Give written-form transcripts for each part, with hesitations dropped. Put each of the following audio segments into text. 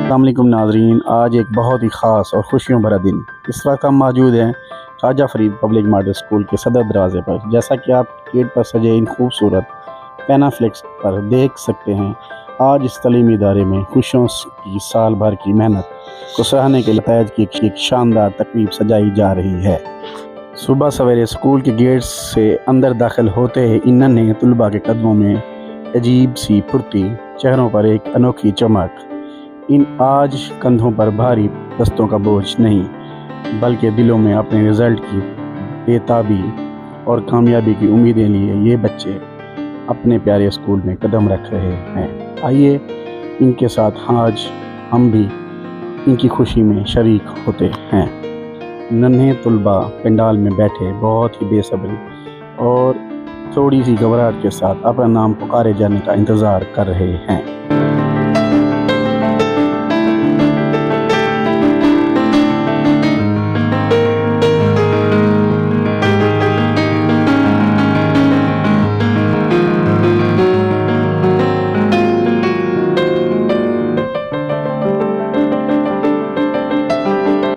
अस्सलाम वालेकुम नाज़रीन, आज एक बहुत ही ख़ास और खुशियों भरा दिन। इस वक्त हम मौजूद हैं Khwaja Farid public model school के सदर दरवाज़े पर। जैसा कि आप गेट पर सजे इन खूबसूरत पैनाफ्लेक्स पर देख सकते हैं, आज इस तलीमी इदारे में खुशियों की साल भर की मेहनत को सराहने के लिए नताइज की एक शानदार तकरीब सजाई जा रही है। सुबह सवेरे स्कूल के गेट से अंदर दाखिल होते ही इन नन्हे तलबा के कदमों में अजीब सी फुर्ती, चेहरों पर एक अनोखी चमक। इन आज कंधों पर भारी दस्तों का बोझ नहीं, बल्कि दिलों में अपने रिज़ल्ट की बेताबी और कामयाबी की उम्मीदें लिए ये बच्चे अपने प्यारे स्कूल में कदम रख रहे हैं। आइए इनके साथ आज हम भी इनकी खुशी में शरीक होते हैं। नन्हे तुलबा पंडाल में बैठे बहुत ही बेसब्री और थोड़ी सी घबराहट के साथ अपना नाम पुकारे जाने का इंतज़ार कर रहे हैं।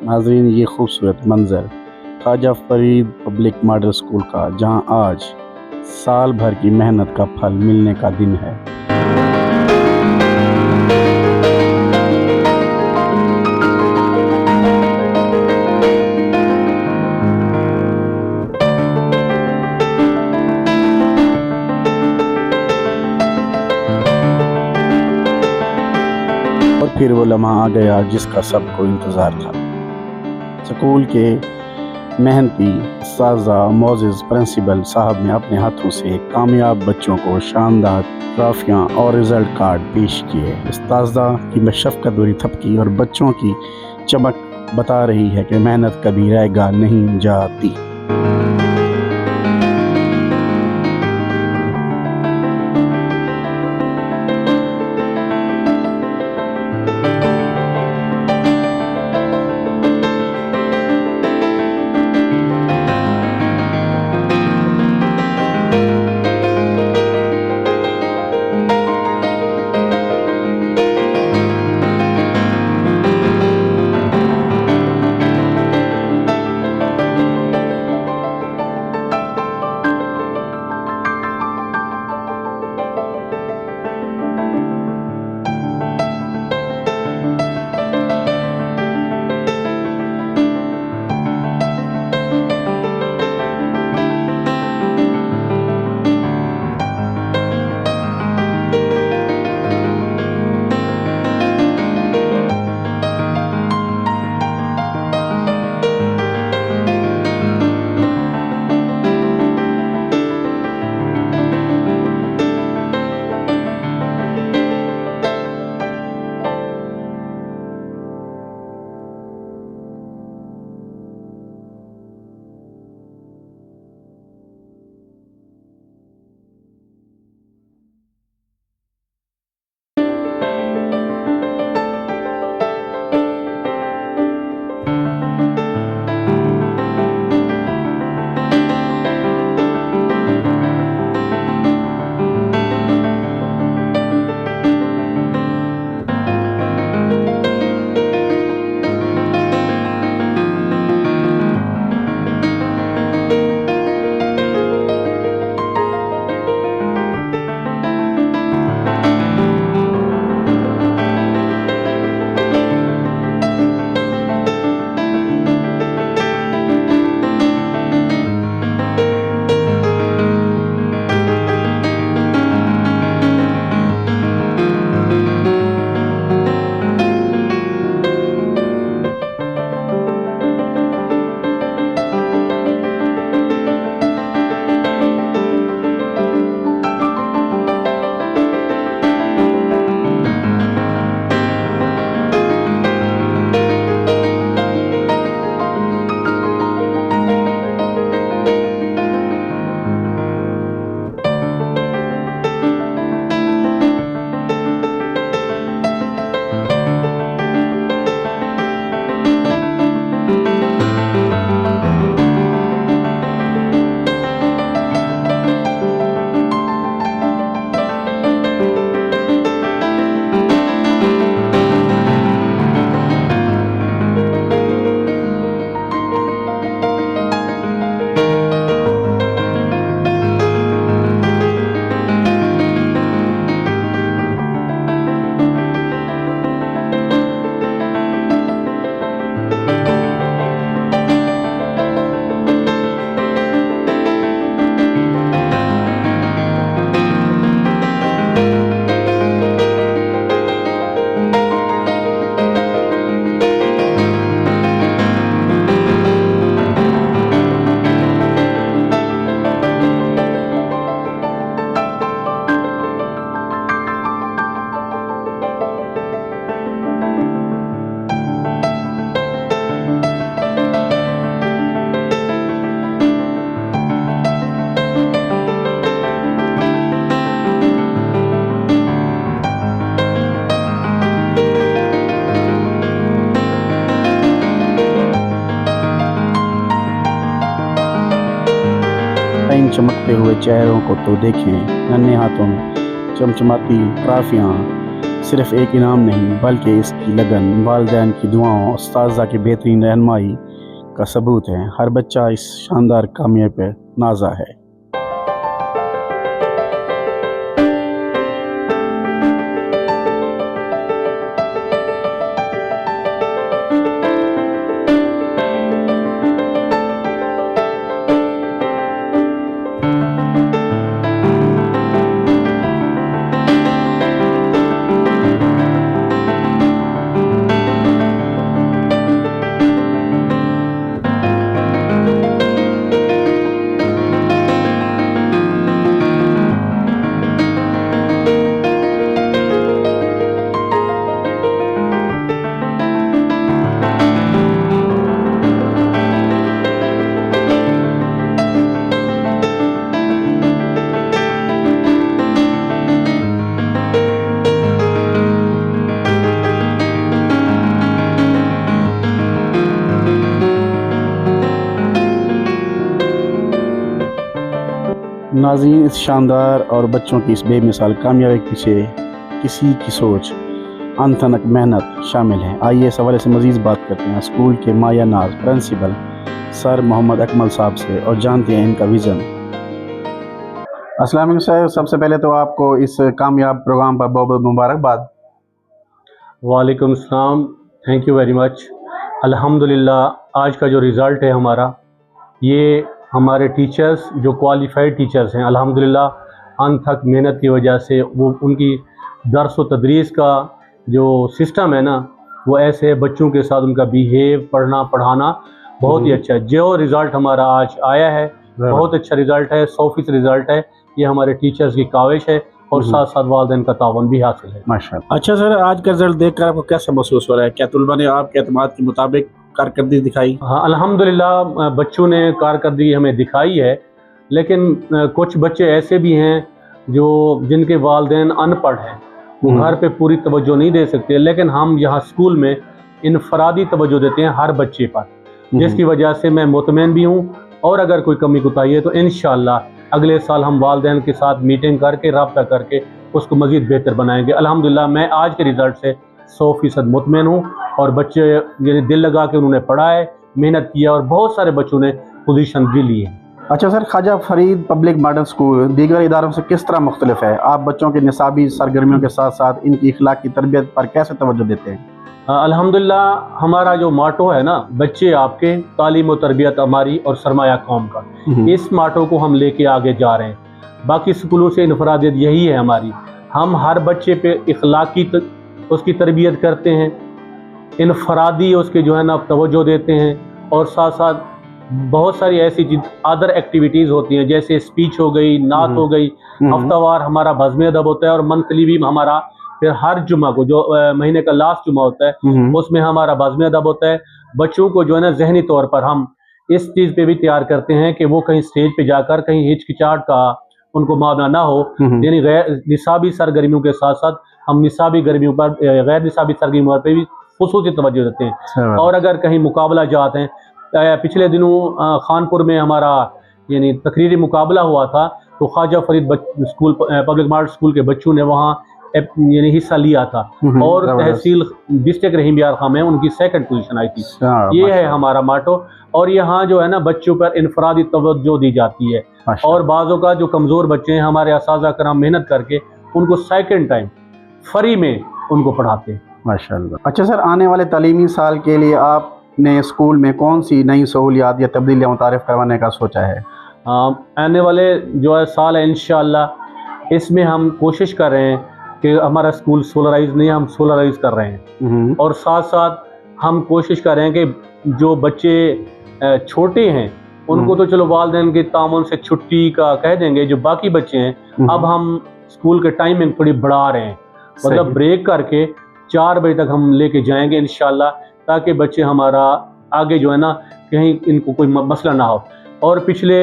नाज़रीन, ये खूबसूरत मंज़र Khwaja Farid public model school का, जहां आज साल भर की मेहनत का फल मिलने का दिन है। और फिर वो लम्हा आ गया जिसका सबको इंतज़ार था। स्कूल के मेहनती साजा मोज़िज़ प्रिंसिपल साहब ने अपने हाथों से कामयाब बच्चों को शानदार ट्रॉफियाँ और रिज़ल्ट कार्ड पेश किए। उस्ताज़ा की मशफ़क़त भरी थपकी और बच्चों की चमक बता रही है कि मेहनत कभी रैगा नहीं जाती। इन चमकते हुए चेहरों को तो देखें, नन्हे हाथों में चमचमाती ट्रॉफियाँ सिर्फ एक इनाम नहीं बल्कि इसकी लगन, वालिदैन की दुआओं, उस्ताज़ा की बेहतरीन रहनुमाई का सबूत है। हर बच्चा इस शानदार कामयाबी पर नाज़ा है। नाज़रीन, इस शानदार और बच्चों की इस बेमिसाल कामयाबी के पीछे किसी की सोच, अनथक मेहनत शामिल है। आइए इस हवाले से मज़ीद बात करते हैं स्कूल के माया नाज प्रिंसिपल सर मोहम्मद अकमल साहब से और जानते हैं इनका विज़न। अस्सलाम वालेकुम सर, सबसे पहले तो आपको इस कामयाब प्रोग्राम पर बहुत बहुत मुबारकबाद। वालेकुम सलाम, थैंक यू वेरी मच। अल्हम्दुलिल्लाह आज का जो रिज़ल्ट है हमारा, ये हमारे टीचर्स जो क्वालिफ़ाइड टीचर्स हैं, अल्हम्दुलिल्लाह अनथक मेहनत की वजह से वो उनकी दर्स व तदरीस का जो सिस्टम है ना, वो ऐसे बच्चों के साथ उनका बिहेव, पढ़ना पढ़ाना बहुत ही अच्छा है। जो रिज़ल्ट हमारा आज आया है बहुत अच्छा रिज़ल्ट है, 100% रिज़ल्ट है। ये हमारे टीचर्स की काविश है और साथ साथ वालिदैन का तावन भी हासिल है। माशाअल्लाह। अच्छा सर, आज का रिज़ल्ट देखकर आपको कैसा महसूस हो रहा है? क्या तुलबा ने आपके एतमाद के मुताबिक कारकर्दगी दिखाई? हाँ, अल्हम्दुलिल्लाह बच्चों ने कारकर्दगी हमें दिखाई है, लेकिन कुछ बच्चे ऐसे भी हैं जो जिनके वालिदैन अनपढ़ हैं, वो घर पे पूरी तवज्जो नहीं दे सकते, लेकिन हम यहाँ स्कूल में इनफरादी तवज्जो देते हैं हर बच्चे पर, जिसकी वजह से मैं मुतमईन भी हूँ। और अगर कोई कमी कोताही है तो इंशाअल्लाह अगले साल हम वालिदैन के साथ मीटिंग करके राब्ता करके उसको मज़ीद बेहतर बनाएंगे। अल्हम्दुलिल्लाह मैं आज के रिज़ल्ट से 100% मुतमईन हूँ और बच्चे यानी दिल लगा के उन्होंने पढ़ा है, मेहनत किया और बहुत सारे बच्चों ने पोजीशन भी ली है। अच्छा sir, Khwaja Farid public model school दीगर इदारों से किस तरह मुख्तलिफ है? आप बच्चों के निसाबी सरगर्मियों के साथ साथ इनकी इखलाकी तरबियत पर कैसे तवज्जो देते हैं? अल्हम्दुलिल्लाह हमारा जो माटो है ना, बच्चे आपके, तालीम और तरबियत हमारी और सरमाया कौम का, इस माटो को हम लेके आगे जा रहे हैं। बाकी स्कूलों से इनफरादियत यही है हमारी, हम हर बच्चे पे इखलाकी उसकी तरबियत करते हैं, इनफरादी उसके जो है ना तवज्जो देते हैं, और साथ साथ बहुत सारी ऐसी चीज अदर एक्टिविटीज़ होती हैं, जैसे स्पीच हो गई, नात हो गई, हफ्तावार हमारा बज़्म अदब होता है और मंथली भी हमारा, फिर हर जुमा को जो महीने का लास्ट जुमा होता है उसमें हमारा बज़्म अदब होता है। बच्चों को जो है ना जहनी तौर पर हम इस चीज़ पे भी तैयार करते हैं कि वो कहीं स्टेज पे जाकर कहीं हिचकिचाहट का उनको मामला ना हो, यानी गैर निसाबी सरगर्मियों के साथ साथ हम निसाबी गर्मियों पर, गैर निसाबी सरगर्मियों पर भी खुसूसी तवज्जो देते हैं। और अगर कहीं मुकाबला जाते हैं, पिछले दिनों खानपुर में हमारा यानी तकरीरी मुकाबला हुआ था, तो Khwaja Farid school public model school के बच्चों ने वहाँ यानी हिस्सा लिया था और तहसील डिस्ट्रिक्ट रहीम यार खां में उनकी 2nd पोजीशन आई थी। ये है हमारा माटो, और यहाँ जो है ना बच्चों पर इनफरादी तवज्जो दी जाती है, और बाज़ों का जो कमज़ोर बच्चे हैं हमारे असातिज़ा कराम मेहनत करके उनको 2nd टाइम फ्री में उनको पढ़ाते हैं। माशाअल्लाह। अच्छा सर, आने वाले तालीमी साल के लिए आपने स्कूल में कौन सी नई सहूलियात या तब्दीलियाँ मुतारिफ करवाने का सोचा है? आने वाले जो है साल है इंशाअल्लाह, इसमें हम कोशिश कर रहे हैं कि हमारा स्कूल सोलराइज नहीं, हम सोलराइज कर रहे हैं, और साथ साथ हम कोशिश कर रहे हैं कि जो बच्चे छोटे हैं उनको तो चलो वालिदैन के तामुन से छुट्टी का कह देंगे, जो बाकी बच्चे हैं अब हम स्कूल के टाइमिंग थोड़ी बढ़ा रहे हैं, मतलब ब्रेक करके 4 बजे तक हम लेके जाएंगे इंशाल्लाह, ताकि बच्चे हमारा आगे जो है ना कहीं इनको कोई मसला ना हो। और पिछले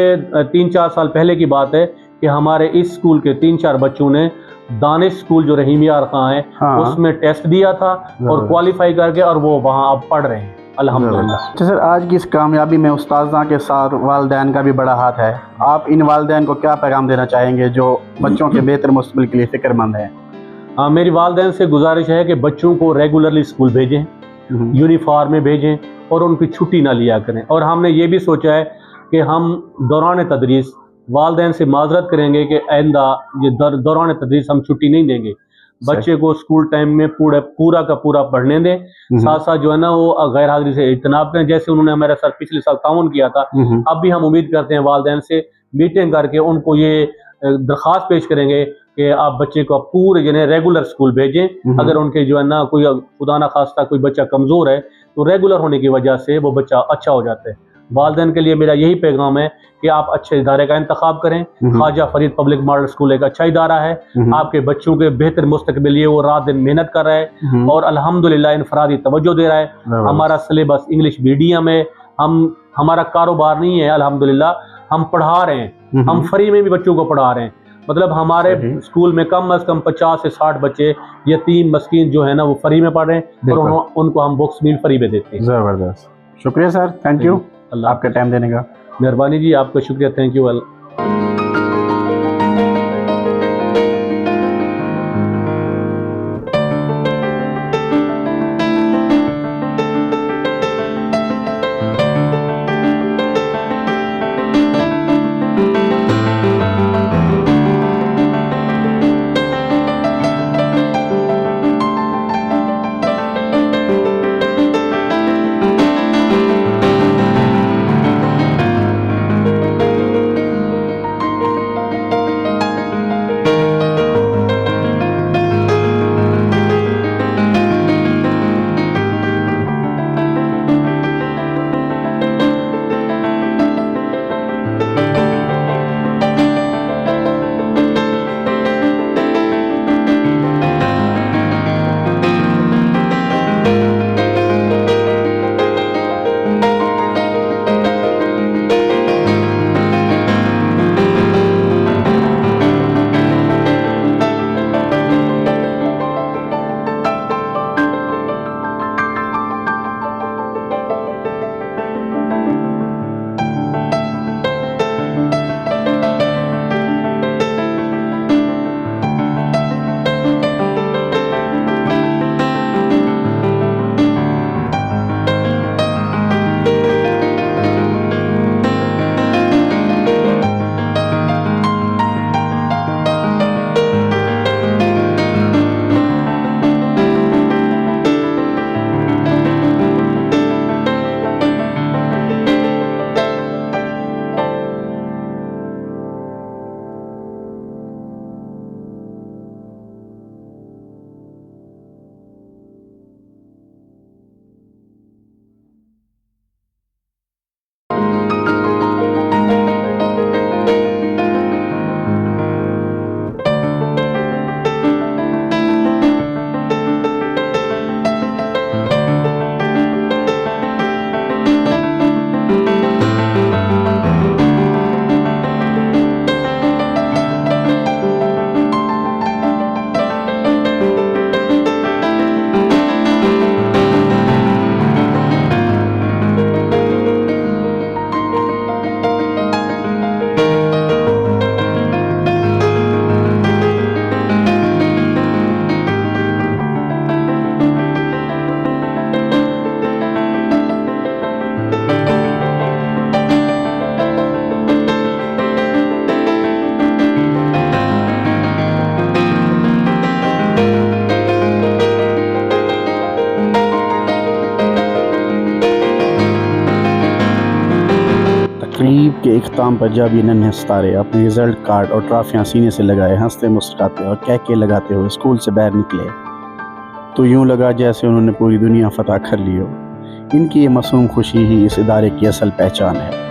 3-4 साल पहले की बात है कि हमारे इस स्कूल के 3-4 बच्चों ने दानिश स्कूल जो रहीम यार खां है उसमें टेस्ट दिया था और क्वालिफाई करके और वो वहाँ अब पढ़ रहे हैं। अल्हम्दुलिल्लाह। अच्छा सर, आज की इस कामयाबी में उस्ताज़ा के साथ वालिदैन का भी बड़ा हाथ है। आप इन वालिदैन को क्या पैगाम देना चाहेंगे जो बच्चों के बेहतर मुस्तकबिल के लिए फ़िक्रमंद हैं? हाँ, मेरी वालिदैन से गुजारिश है कि बच्चों को रेगुलरली स्कूल भेजें, यूनिफॉर्म में भेजें और उनकी छुट्टी ना लिया करें। और हमने ये भी सोचा है कि हम दौरान तदरीस वालिदैन से माजरत करेंगे कि आइंदा ये दौरान तदरीस हम छुट्टी नहीं देंगे। बच्चे को स्कूल टाइम में पूरा का पूरा पढ़ने दें, साथ साथ जो है ना वो गैर हाजिरी से इज्तनाब करें, जैसे उन्होंने हमारे साथ पिछले साल ताउन किया था। अब भी हम उम्मीद करते हैं वालिदैन से मीटिंग करके उनको ये दरख्वास्त पेश करेंगे कि आप बच्चे को पूरे यानी रेगुलर स्कूल भेजें। अगर उनके जो है ना कोई खुदा ना खास्ता कोई बच्चा कमज़ोर है तो रेगुलर होने की वजह से वो बच्चा अच्छा हो जाता है। वालिदैन के लिए मेरा यही पैगाम है कि आप अच्छे इदारे का इंतखाब करें। Khwaja Farid public model school एक अच्छा इदारा है, आपके बच्चों के बेहतर मुस्तकबिल लिए वो रात दिन मेहनत कर रहा है और अल्हम्दुलिल्लाह इनफरादी तवज्जो दे रहा है। हमारा सिलेबस इंग्लिश मीडियम है, हमारा कारोबार नहीं है, अल्हम्दुलिल्लाह हम पढ़ा रहे हैं, हम फ्री में भी बच्चों को पढ़ा रहे हैं। मतलब हमारे स्कूल में कम अज कम 50 से 60 बच्चे यतीम मस्कीन जो है ना वो फ्री में पढ़ रहे हैं और उनको हम बुक्स भी फ्री में देते हैं। ज़बरदस्त, शुक्रिया सर, थैंक यू आपका टाइम देने का। मेहरबानी जी, आपका शुक्रिया, थैंक यू। तकरीब के इख्ताम पर जब ये नन्हे सितारे अपने रिजल्ट कार्ड और ट्रॉफियाँ सीने से लगाए हंसते मुस्कुराते और कहके लगाते हुए स्कूल से बाहर निकले तो यूं लगा जैसे उन्होंने पूरी दुनिया फतह कर ली हो। इनकी ये मासूम खुशी ही इस इदारे की असल पहचान है।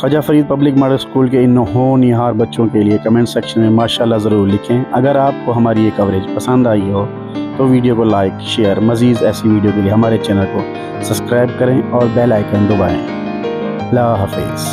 Khwaja Farid public model school के इन होनहार बच्चों के लिए कमेंट सेक्शन में माशाल्लाह ज़रूर लिखें। अगर आपको हमारी ये कवरेज पसंद आई हो तो वीडियो को लाइक शेयर, मज़ीद ऐसी वीडियो के लिए हमारे चैनल को सब्सक्राइब करें और बेल आइकन दबाएँ। अल्लाह हाफ़िज़।